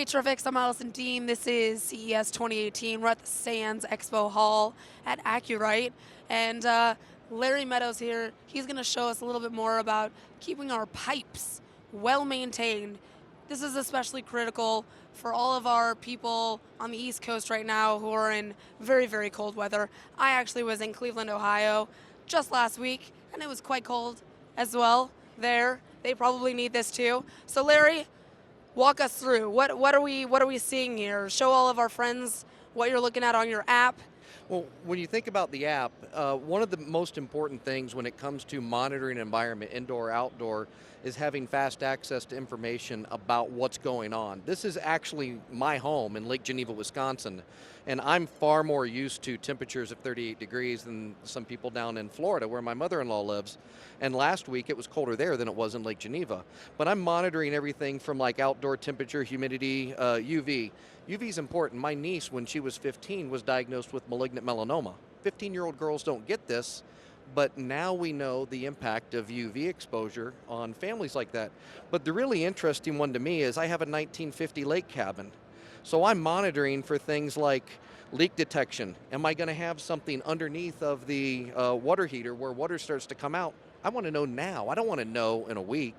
Hey, Terrifics, I'm Allison Dean. This is CES 2018. We're at the Sands Expo Hall at AcuRite. And Larry Meadows here, he's going to show us a little bit more about keeping our pipes well maintained. This is especially critical for all of our people on the East Coast right now who are in very, very cold weather. I actually was in Cleveland, Ohio just last week, and it was quite cold as well there. They probably need this too. So Larry, walk us through. What are we seeing here? Show all of our friends what you're looking at on your app. Well, when you think about the app, one of the most important things when it comes to monitoring an environment, indoor, outdoor, is having fast access to information about what's going on. This is actually my home in Lake Geneva, Wisconsin, and I'm far more used to temperatures of 38 degrees than some people down in Florida where my mother-in-law lives. And last week it was colder there than it was in Lake Geneva. But I'm monitoring everything from like outdoor temperature, humidity, UV. UV is important. My niece, when she was 15, was diagnosed with malignant melanoma. 15-year-old girls don't get this, but now we know the impact of UV exposure on families like that. But the really interesting one to me is I have a 1950 lake cabin. So I'm monitoring for things like leak detection. Am I going to have something underneath of the water heater where water starts to come out? I want to know now. I don't want to know in a week.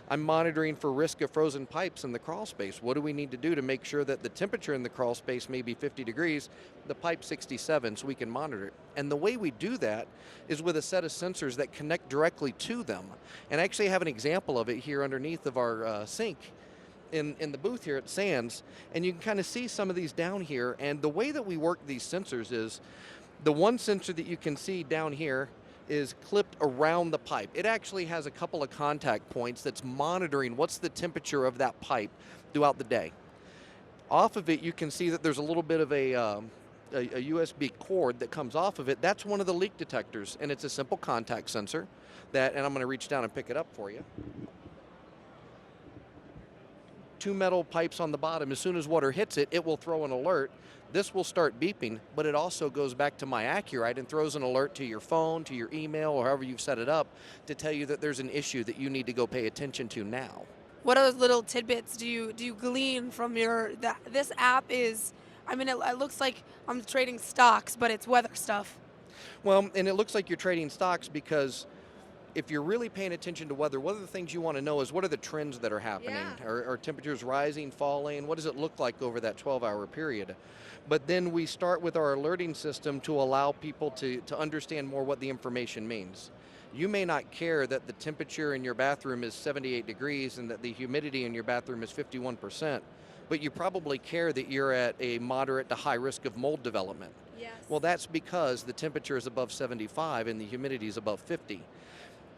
I'm monitoring for risk of frozen pipes in the crawl space. What do we need to do to make sure that the temperature in the crawl space may be 50 degrees, the pipe 67, so we can monitor it? And the way we do that is with a set of sensors that connect directly to them. And I actually have an example of it here underneath of our sink in the booth here at Sands. And you can kind of see some of these down here. And the way that we work these sensors is the one sensor that you can see down here is clipped around the pipe. It actually has a couple of contact points that's monitoring what's the temperature of that pipe throughout the day. Off of it, you can see that there's a little bit of a USB cord that comes off of it. That's one of the leak detectors, and it's a simple contact sensor that, and I'm going to reach down and pick it up for you. Two metal pipes on the bottom. As soon as water hits it, it will throw an alert. This will start beeping, but it also goes back to my AcuRite and throws an alert to your phone, to your email, or however you've set it up to tell you that there's an issue that you need to go pay attention to now. What other little tidbits do you glean from this app is, I mean, it looks like I'm trading stocks, but it's weather stuff. Well, and it looks like you're trading stocks because if you're really paying attention to weather, one of the things you want to know is what are the trends that are happening? Yeah. Are temperatures rising, falling? What does it look like over that 12-hour period? But then we start with our alerting system to allow people to understand more what the information means. You may not care that the temperature in your bathroom is 78 degrees and that the humidity in your bathroom is 51%, but you probably care that you're at a moderate to high risk of mold development. Yes. Well, that's because the temperature is above 75 and the humidity is above 50.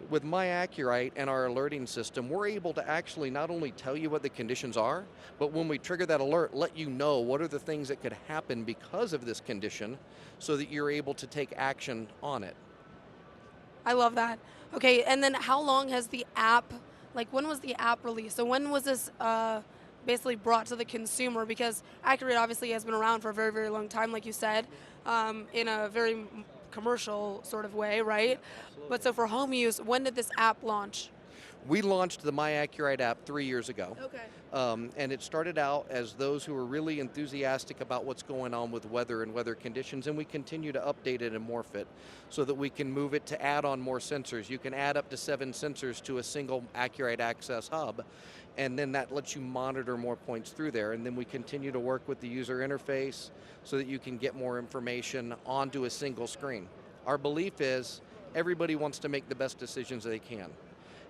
With my AcuRite and our alerting system, we're able to actually not only tell you what the conditions are, but when we trigger that alert, let you know what are the things that could happen because of this condition so that you're able to take action on it. I love that. Okay, and then how long has the app, like when was the app released? So when was this basically brought to the consumer? Because AcuRite obviously has been around for a very, very long time, like you said, in a very commercial sort of way, right? But so for home use, when did this app launch? We launched the My AcuRite app 3 years ago. Okay. And it started out as those who were really enthusiastic about what's going on with weather and weather conditions, and we continue to update it and morph it so that we can move it to add on more sensors. You can add up to 7 sensors to a single AcuRite Access hub, and then that lets you monitor more points through there. And then we continue to work with the user interface so that you can get more information onto a single screen. Our belief is everybody wants to make the best decisions they can.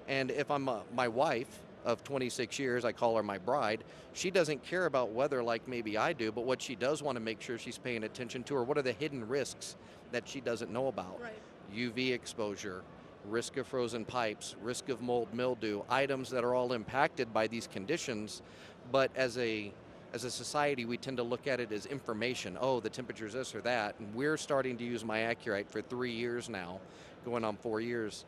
And if I'm my wife of 26 years, I call her my bride, she doesn't care about weather like maybe I do, but what she does want to make sure she's paying attention to are what are the hidden risks that she doesn't know about. Right. UV exposure, risk of frozen pipes, risk of mold, mildew, items that are all impacted by these conditions, but as a society, we tend to look at it as information. Oh, the temperature's this or that. And we're starting to use my AcuRite for 3 years now, going on 4 years,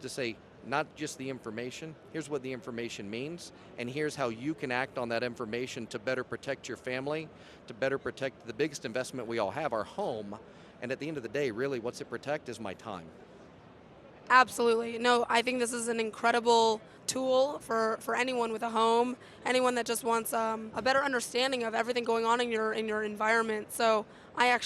to say, not just the information, here's what the information means, and here's how you can act on that information to better protect your family, to better protect the biggest investment we all have, our home, and at the end of the day, really, what's it protect is my time. Absolutely. No, I think this is an incredible tool for anyone with a home, anyone that just wants a better understanding of everything going on in your environment. So I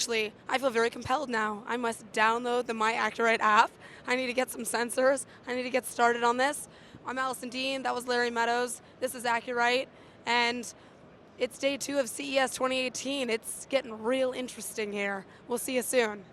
feel very compelled now. I must download the My AcuRite app. I need to get some sensors. I need to get started on this. I'm Allison Dean. That was Larry Meadows. This is AcuRite, and it's day 2 of CES 2018. It's getting real interesting here. We'll see you soon.